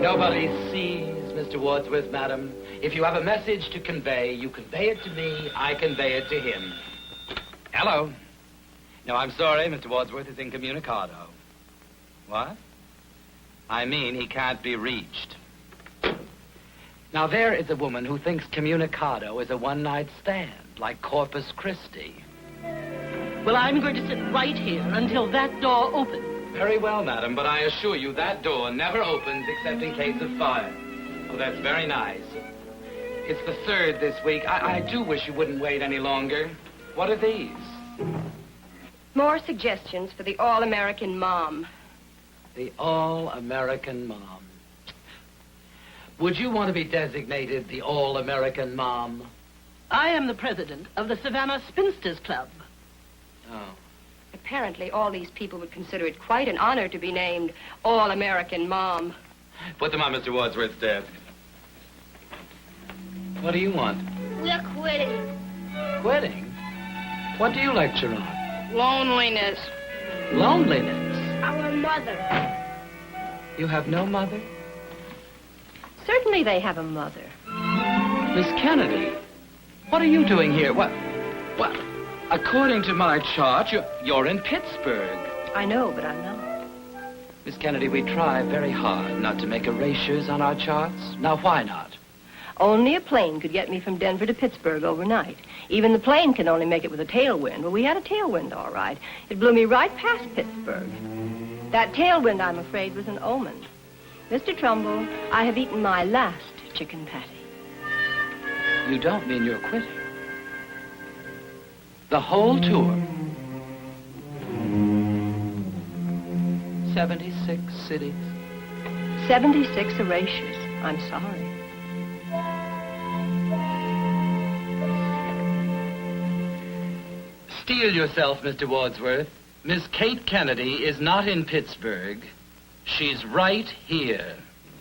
Nobody sees, Mr. Wadsworth, madam. If you have a message to convey, you convey it to me, I convey it to him. Hello. No, I'm sorry, Mr. Wadsworth is incommunicado. What? I mean, he can't be reached. Now, there is a woman who thinks communicado is a one-night stand, like Corpus Christi. Well, I'm going to sit right here until that door opens. Very well, madam, but I assure you that door never opens except in case of fire. Oh, that's very nice. It's the 3rd this week. I do wish you wouldn't wait any longer. What are these? More suggestions for the All-American Mom. The All-American Mom. Would you want to be designated the All-American Mom? I am the president of the Savannah Spinsters Club. Oh. Apparently, all these people would consider it quite an honor to be named All-American Mom. Put them on Mr. Wadsworth's desk. What do you want? We're quitting. Quitting? What do you lecture on? Loneliness. Loneliness? Our mother. You have no mother? Certainly they have a mother. Miss Kennedy, what are you doing here? What? According to my chart, you're in Pittsburgh. I know, but I'm not. Miss Kennedy, we try very hard not to make erasures on our charts. Now, why not? Only a plane could get me from Denver to Pittsburgh overnight. Even the plane can only make it with a tailwind. Well, we had a tailwind, all right. It blew me right past Pittsburgh. That tailwind, I'm afraid, was an omen. Mr. Trumbull, I have eaten my last chicken patty. You don't mean you're quitting? The whole tour? 76 cities? 76 erasures. I'm sorry. Steel yourself, Mr. Wadsworth. Miss Kate Kennedy is not in Pittsburgh. She's right here.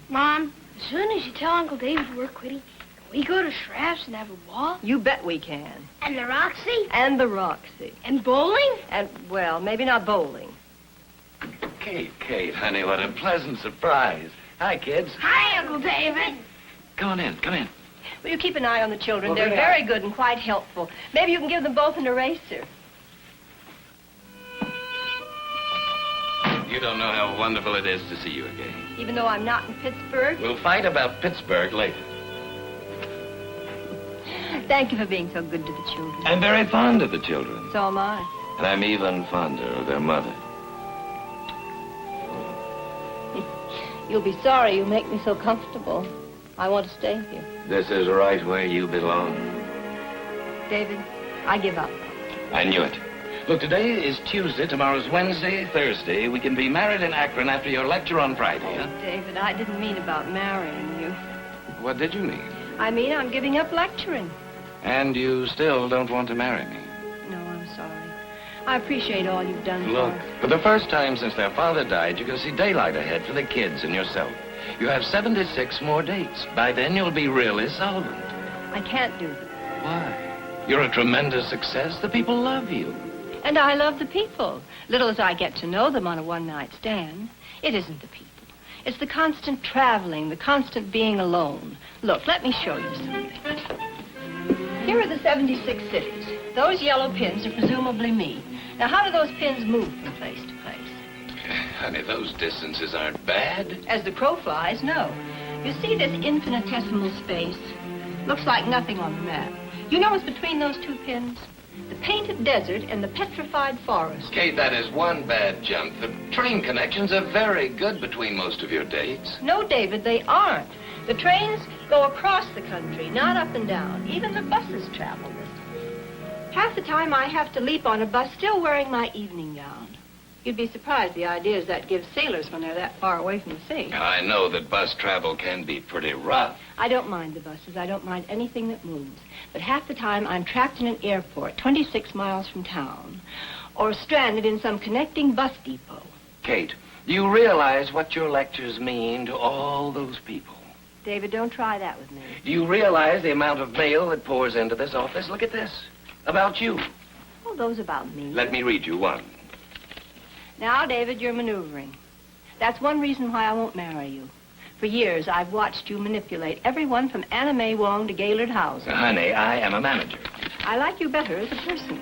Mom, as soon as you tell Uncle David we're quitting, can we go to Schraff's and have a ball? You bet we can. And the Roxy? And the Roxy. And bowling? And, well, maybe not bowling. Kate, honey, what a pleasant surprise. Hi, kids. Hi, Uncle David. Come on in, come in. Will you keep an eye on the children? Okay. They're very good and quite helpful. Maybe you can give them both an eraser. You don't know how wonderful it is to see you again. Even though I'm not in Pittsburgh? We'll fight about Pittsburgh later. Thank you for being so good to the children. I'm very fond of the children. So am I. And I'm even fonder of their mother. You'll be sorry you make me so comfortable. I want to stay here. This is right where you belong. David, I give up. I knew it. Look, today is Tuesday, tomorrow's Wednesday, Thursday. We can be married in Akron after your lecture on Friday, huh? David, I didn't mean about marrying you. What did you mean? I mean I'm giving up lecturing. And you still don't want to marry me? No, I'm sorry. I appreciate all you've done Look, for us. for the first time since their father died, you're going to see daylight ahead for the kids and yourself. You have 76 more dates. By then, you'll be really solvent. I can't do that. Why? You're a tremendous success. The people love you. And I love the people. Little as I get to know them on a one-night stand, it isn't the people. It's the constant traveling, the constant being alone. Look, let me show you something. Here are the 76 cities. Those yellow pins are presumably me. Now, how do those pins move from place to place? Honey, those distances aren't bad. As the crow flies, no. You see this infinitesimal space? Looks like nothing on the map. You know what's between those two pins? The painted desert and the petrified forest. Kate, that is one bad jump. The train connections are very good between most of your dates. No, David, they aren't. The trains go across the country, not up and down. Even the buses travel this way. Half the time I have to leap on a bus still wearing my evening gown. You'd be surprised the ideas that gives sailors when they're that far away from the sea. I know that bus travel can be pretty rough. I don't mind the buses. I don't mind anything that moves. But half the time I'm trapped in an airport 26 miles from town or stranded in some connecting bus depot. Kate, do you realize what your lectures mean to all those people? David, don't try that with me. Do you realize the amount of mail that pours into this office? Look at this. About you. Oh, those about me. Let me read you one. Now, David, you're maneuvering. That's one reason why I won't marry you. For years, I've watched you manipulate everyone from Anna Mae Wong to Gaylord Hauser. Honey, I am a manager. I like you better as a person.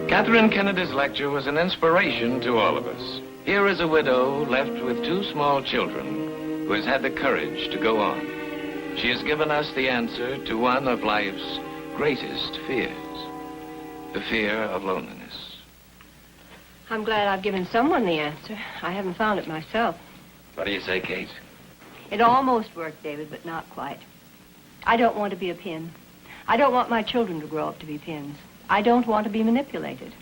Catherine Kennedy's lecture was an inspiration to all of us. Here is a widow left with 2 small children who has had the courage to go on. She has given us the answer to one of life's greatest fears, the fear of loneliness. I'm glad I've given someone the answer. I haven't found it myself. What do you say, Kate? It almost worked, David, but not quite. I don't want to be a pin. I don't want my children to grow up to be pins. I don't want to be manipulated.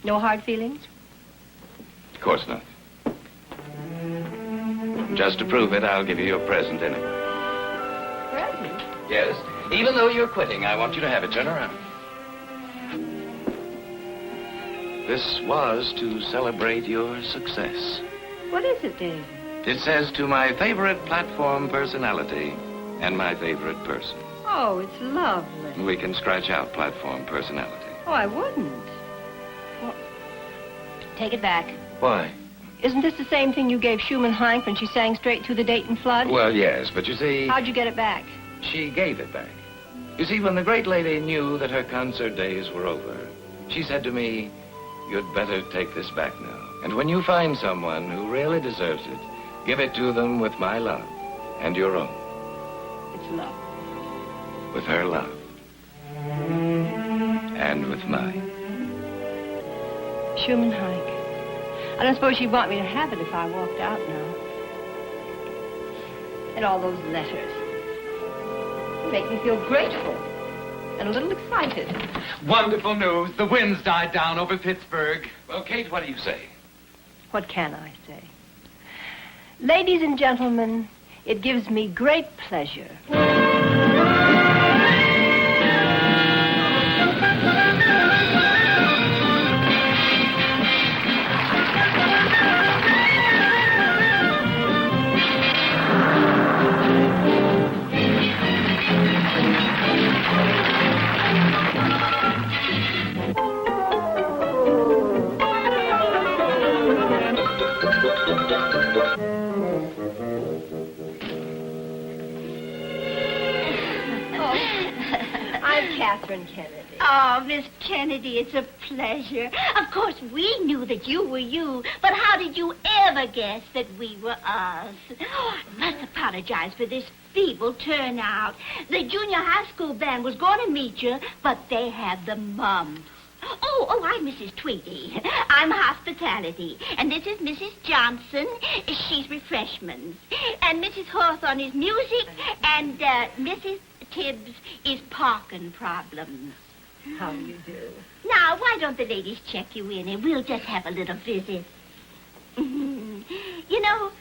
No hard feelings? Of course not. Just to prove it, I'll give you your present anyway. Present? Yes. Even though you're quitting, I want you to have it. Turn around. This was to celebrate your success. What is it, David? It says to my favorite platform personality and my favorite person. Oh, it's lovely. We can scratch out platform personality. Oh, I wouldn't. Well, take it back. Why? Isn't this the same thing you gave Schumann Heink when she sang Straight Through the Dayton Flood? Well, yes, but you see... How'd you get it back? She gave it back. You see, when the great lady knew that her concert days were over, she said to me, "You'd better take this back now. And when you find someone who really deserves it, give it to them with my love and your own." It's love. With her love. And with mine. Schumann Heink. I don't suppose she'd want me to have it if I walked out now. And all those letters. Make me feel grateful and a little excited. Wonderful news. The wind's died down over Pittsburgh. Well, Kate, what do you say? What can I say? Ladies and gentlemen, it gives me great pleasure. Catherine Kennedy. Oh, Miss Kennedy, it's a pleasure. Of course, we knew that you were you, but how did you ever guess that we were us? Oh, I must apologize for this feeble turnout. The junior high school band was going to meet you, but they had the mumps. Oh, I'm Mrs. Tweedy. I'm hospitality. And this is Mrs. Johnson. She's refreshments. And Mrs. Hawthorne is music. And Mrs. Tibbs is parking problems. How do you do? Now, why don't the ladies check you in and we'll just have a little visit? You know,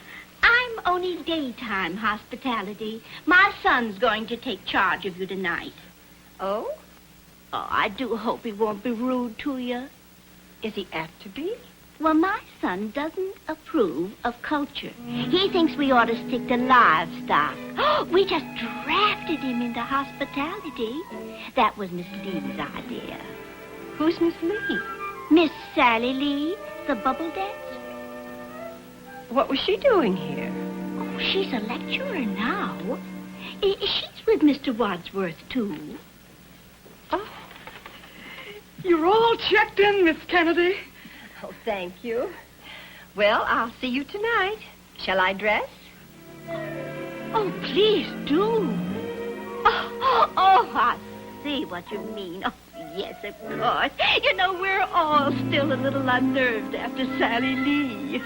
I'm only daytime hospitality. My son's going to take charge of you tonight. Oh? Oh, I do hope he won't be rude to you. Is he apt to be? Well, my son doesn't approve of culture. He thinks we ought to stick to livestock. We just drafted him into hospitality. That was Miss Lee's idea. Who's Miss Lee? Miss Sally Lee, the bubble dancer. What was she doing here? Oh, she's a lecturer now. She's with Mr. Wadsworth, too. Oh. You're all checked in, Miss Kennedy. Oh, thank you. Well, I'll see you tonight. Shall I dress? Oh, please do. Oh, I see what you mean. Oh, yes, of course. You know, we're all still a little unnerved after Sally Lee.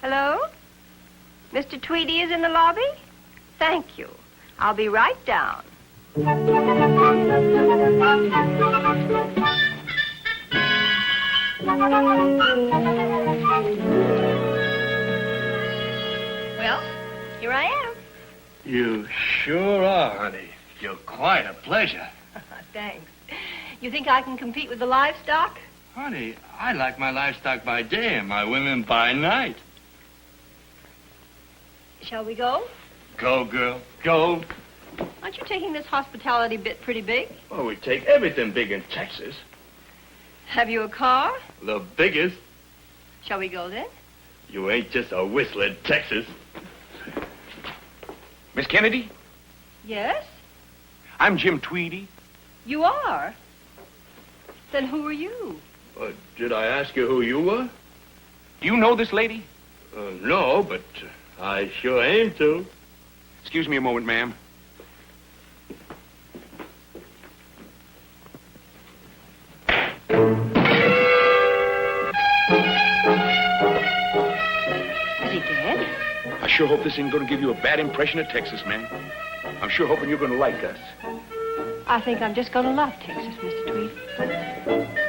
Hello? Mr. Tweedy is in the lobby? Thank you. I'll be right down. Well, here I am. You sure are, honey. You're quite a pleasure. Thanks. You think I can compete with the livestock? Honey, I like my livestock by day and my women by night. Shall we go? Go, girl. Go. Aren't you taking this hospitality bit pretty big? Oh, we take everything big in Texas. Have you a car? The biggest. Shall we go then? You ain't just a whistler in Texas. Miss Kennedy, Yes? I'm Jim Tweedy. You are? Then who are you? Did I ask you who you were? Do you know this lady? No, but I sure aim to. Excuse me a moment, ma'am. Is he dead? I sure hope this isn't going to give you a bad impression of Texas, ma'am. I'm sure hoping you're going to like us. I think I'm just going to love Texas, Mr. Tweed.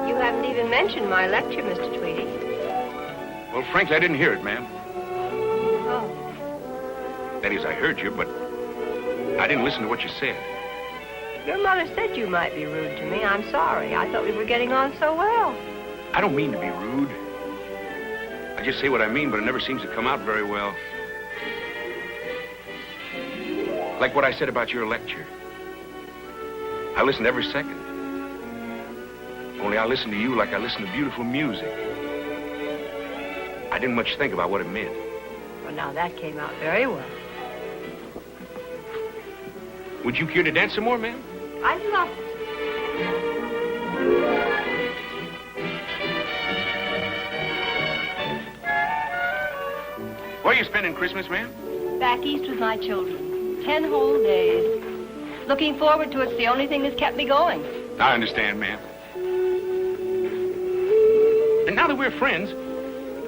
You haven't even mentioned my lecture, Mr. Tweedy. Well, frankly, I didn't hear it, ma'am. Oh. That is, I heard you, but I didn't listen to what you said. Your mother said you might be rude to me. I'm sorry. I thought we were getting on so well. I don't mean to be rude. I just say what I mean, but it never seems to come out very well. Like what I said about your lecture. I listened every second. Only I listened to you like I listen to beautiful music. I didn't much think about what it meant. Well, now that came out very well. Would you care to dance some more, ma'am? I'd love it. Where are you spending Christmas, ma'am? Back east with my children. 10 whole days. Looking forward to it's the only thing that's kept me going. I understand, ma'am. And now that we're friends,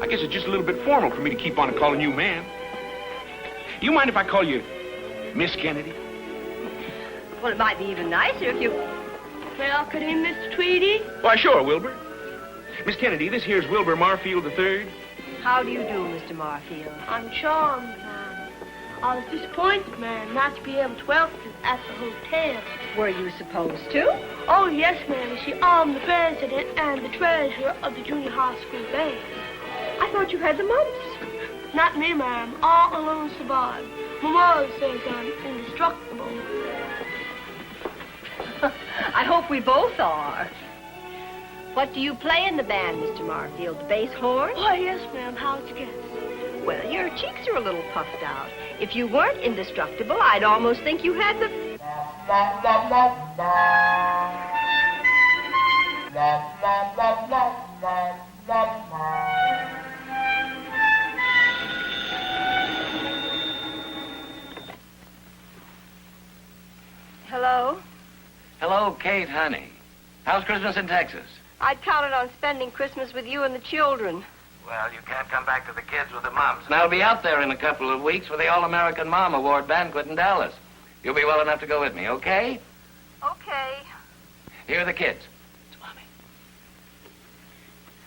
I guess it's just a little bit formal for me to keep on calling you ma'am. You mind if I call you Miss Kennedy? Well, it might be even nicer if you... May I look at him, Mr. Tweedy? Why, sure, Wilbur. Miss Kennedy, this here's Wilbur Marfield III. How do you do, Mr. Marfield? I'm charmed, ma'am. I was disappointed, ma'am, not to be able to welcome you at the hotel. Were you supposed to? Oh, yes, ma'am. You see, I'm the president and the treasurer of the junior high school band. I thought you had the mumps. Not me, ma'am. All alone survived. My mother says I'm indestructible. I hope we both are. What do you play in the band, Mr. Marfield? The bass horn? Oh, yes, ma'am. How'd you guess? Well, your cheeks are a little puffed out. If you weren't indestructible, I'd almost think you had the... Hello? Hello, Kate, honey. How's Christmas in Texas? I'd counted on spending Christmas with you and the children. Well, you can't come back to the kids with the mumps. And I'll be out there in a couple of weeks for the All-American Mom Award banquet in Dallas. You'll be well enough to go with me, okay? Okay. Here are the kids. It's Mommy.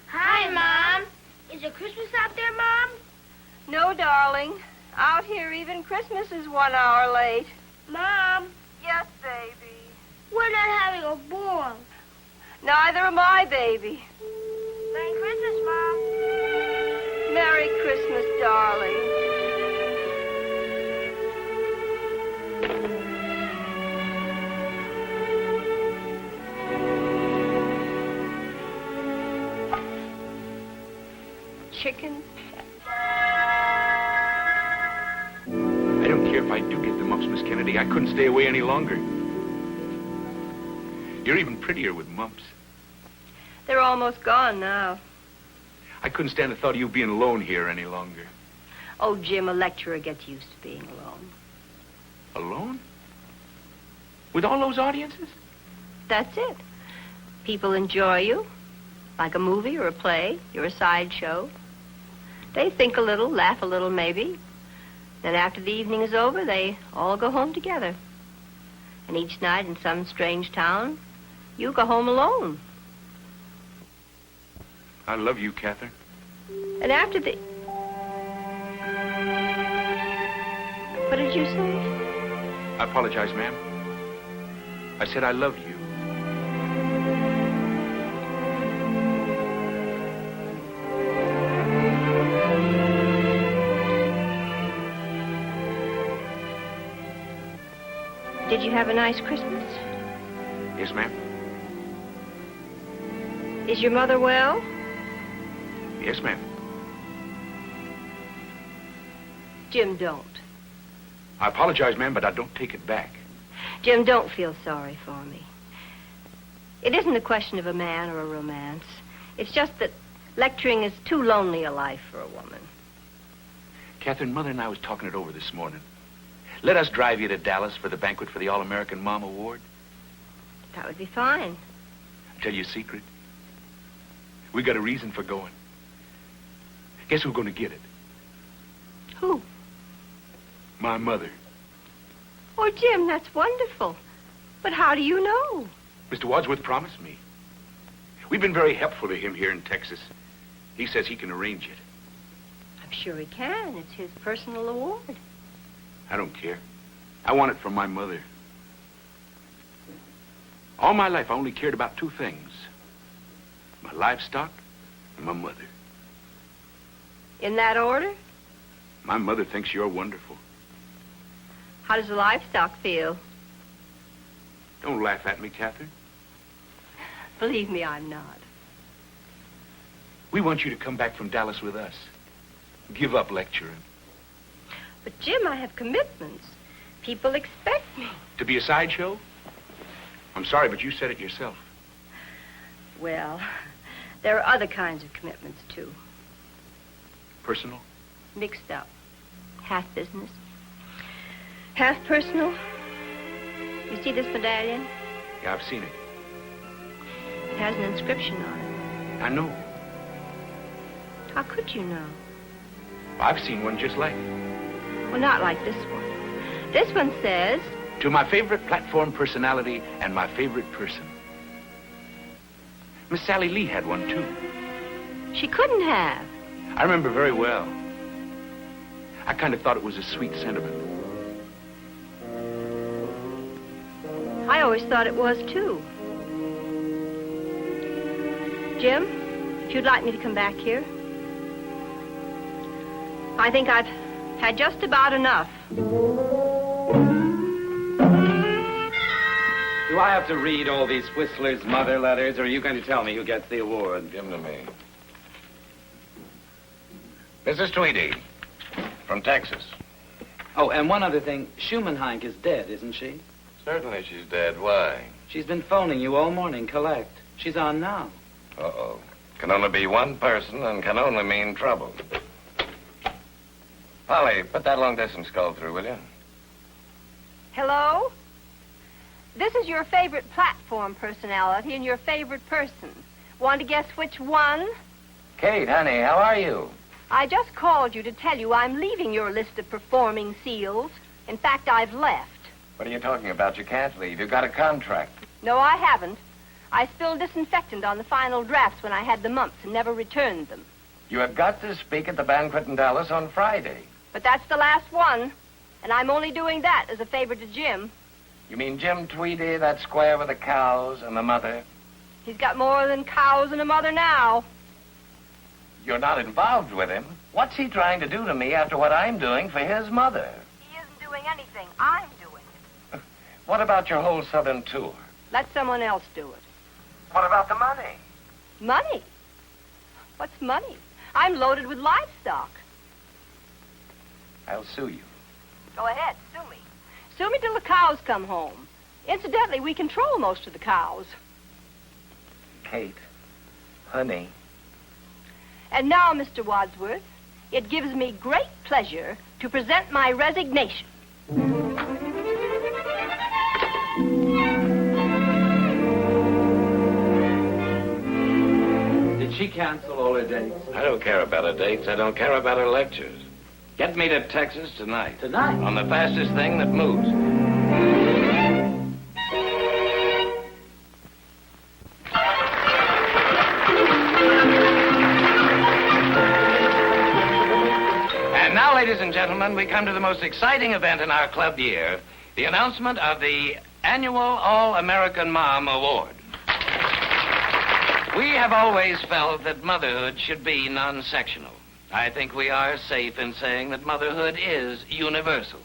Hi, Mom. Is it Christmas out there, Mom? No, darling. Out here, even Christmas is 1 hour late. Mom, Yes, baby. we're not having a ball. Neither am I, baby. Merry Christmas, Mom. Merry Christmas, darling. Chicken. I don't care if I do get the mumps, Miss Kennedy. I couldn't stay away any longer. You're even prettier with mumps. They're almost gone now. I couldn't stand the thought of you being alone here any longer. Oh, Jim, a lecturer gets used to being alone. Alone? With all those audiences? That's it. People enjoy you. Like a movie or a play. You're a sideshow. They think a little, laugh a little, maybe. Then after the evening is over, they all go home together. And each night in some strange town, you go home alone. I love you, Catherine. And after the... What did you say? I apologize, ma'am. I said I love you. Did you have a nice Christmas? Yes, ma'am. Is your mother well? Yes, ma'am. Jim, don't. I apologize, ma'am, but I don't take it back. Jim, don't feel sorry for me. It isn't a question of a man or a romance. It's just that lecturing is too lonely a life for a woman. Catherine, Mother and I was talking it over this morning. Let us drive you to Dallas for the banquet for the All-American Mom Award. That would be fine. I'll tell you a secret. We got a reason for going. Guess who's going to get it? Who? My mother. Oh, Jim, that's wonderful. But how do you know? Mr. Wadsworth promised me. We've been very helpful to him here in Texas. He says he can arrange it. I'm sure he can. It's his personal award. I don't care. I want it from my mother. All my life, I only cared about two things. My livestock and my mother. In that order? My mother thinks you're wonderful. How does the livestock feel? Don't laugh at me, Catherine. Believe me, I'm not. We want you to come back from Dallas with us. Give up lecturing. But, Jim, I have commitments. People expect me. To be a sideshow? I'm sorry, but you said it yourself. Well, there are other kinds of commitments, too. Personal? Mixed up. Half business, half personal. You see this medallion? Yeah, I've seen it. It has an inscription on it. I know. How could you know? I've seen one just like it. Well, not like this one. This one says, To my favorite platform personality and my favorite person. Miss Sally Lee had one, too. she couldn't have. I remember very well. I kind of thought it was a sweet sentiment. I always thought it was, too. Jim, if you'd like me to come back here. I think I've had just about enough. Do I have to read all these Whistler's mother letters, or are you going to tell me who gets the award? Give them to me. Mrs. Tweedy, from Texas. Oh, and one other thing. Schumann-Heink is dead, isn't she? Certainly she's dead. Why? She's been phoning you all morning, collect. She's on now. Uh-oh. Can only be one person and can only mean trouble. Polly, put that long-distance call through, will you? Hello? This is your favorite platform personality and your favorite person. Want to guess which one? Kate, honey, how are you? I just called you to tell you I'm leaving your list of performing seals. In fact, I've left. What are you talking about? You can't leave. You've got a contract. No, I haven't. I spilled disinfectant on the final drafts when I had the mumps and never returned them. You have got to speak at the banquet in Dallas on Friday. But that's the last one. And I'm only doing that as a favor to Jim. You mean Jim Tweedy, that square with the cows and the mother? He's got more than cows and a mother now. You're not involved with him. What's he trying to do to me after what I'm doing for his mother? He isn't doing anything. I'm doing it. What about your whole southern tour? Let someone else do it. What about the money? Money? What's money? I'm loaded with livestock. I'll sue you. Go ahead, sue me. Sue me till the cows come home. Incidentally, we control most of the cows. Kate, honey. And now, Mr. Wadsworth, it gives me great pleasure to present my resignation. Did she cancel all her dates? I don't care about her dates. I don't care about her lectures. Get me to Texas tonight. Tonight? On the fastest thing that moves. And now, ladies and gentlemen, we come to the most exciting event in our club year, the announcement of the annual All-American Mom Award. We have always felt that motherhood should be non-sectional. I think we are safe in saying that motherhood is universal.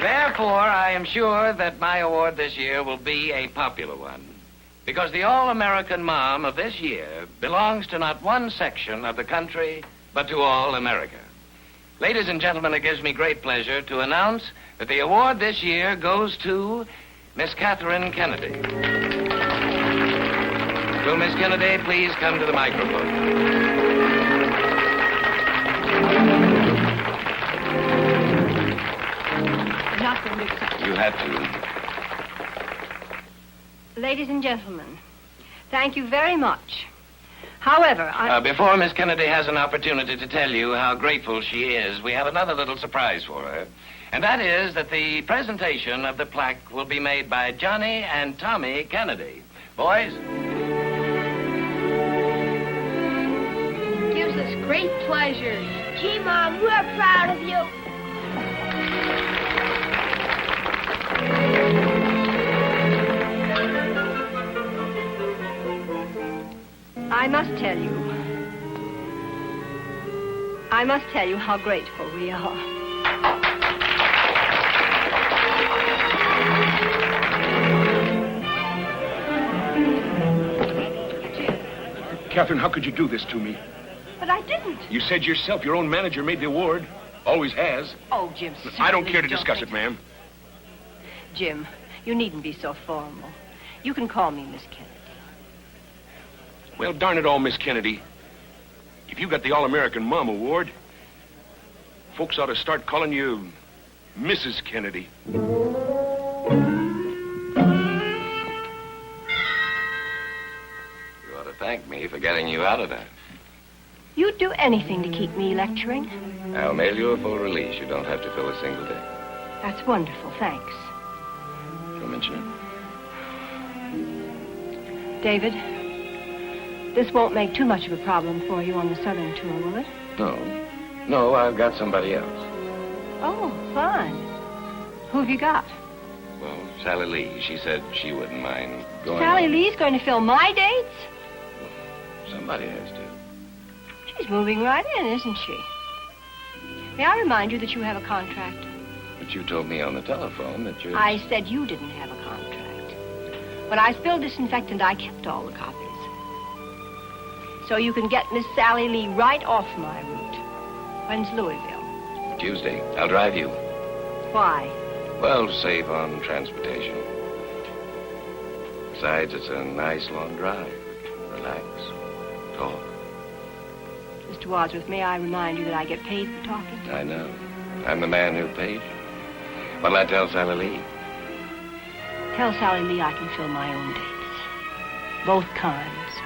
Therefore, I am sure that my award this year will be a popular one. Because the All-American Mom of this year belongs to not one section of the country, but to all America. Ladies and gentlemen, it gives me great pleasure to announce that the award this year goes to Miss Catherine Kennedy. Will Miss Kennedy please come to the microphone? Not going to accept. You had to. Ladies and gentlemen, thank you very much. However, Before Miss Kennedy has an opportunity to tell you how grateful she is, we have another little surprise for her. And that is that the presentation of the plaque will be made by Johnny and Tommy Kennedy. Boys? Gives us great pleasure. Gee, Mom, we're proud of you. I must tell you how grateful we are. Catherine, how could you do this to me? But I didn't. You said yourself your own manager made the award. Always has. Oh, Jim, I don't care to certainly discuss think it, ma'am. Jim, you needn't be so formal. You can call me Miss Kennedy. Well, darn it all, Miss Kennedy. If you got the All-American Mom Award, folks ought to start calling you Mrs. Kennedy. You ought to thank me for getting you out of that. You'd do anything to keep me lecturing. I'll mail you a full release. You don't have to fill a single day. That's wonderful, thanks. Don't mention it. David, this won't make too much of a problem for you on the southern tour, will it? No, I've got somebody else. Oh, fine. Who have you got? Well, Sally Lee. She said she wouldn't mind going. Sally Lee's going to fill my dates? Somebody has to. She's moving right in, isn't she? May I remind you that you have a contract? But you told me on the telephone that you... I said you didn't have a contract. When I spilled disinfectant, I kept all the copies. So you can get Miss Sally Lee right off my route. When's Louisville? Tuesday. I'll drive you. Why? Well, to save on transportation. Besides, it's a nice long drive. Relax. Talk. Mr. Wadsworth, may I remind you that I get paid for talking? I know. I'm the man who paid you. What'll I tell Sally Lee? Tell Sally Lee I can fill my own dates. Both kinds.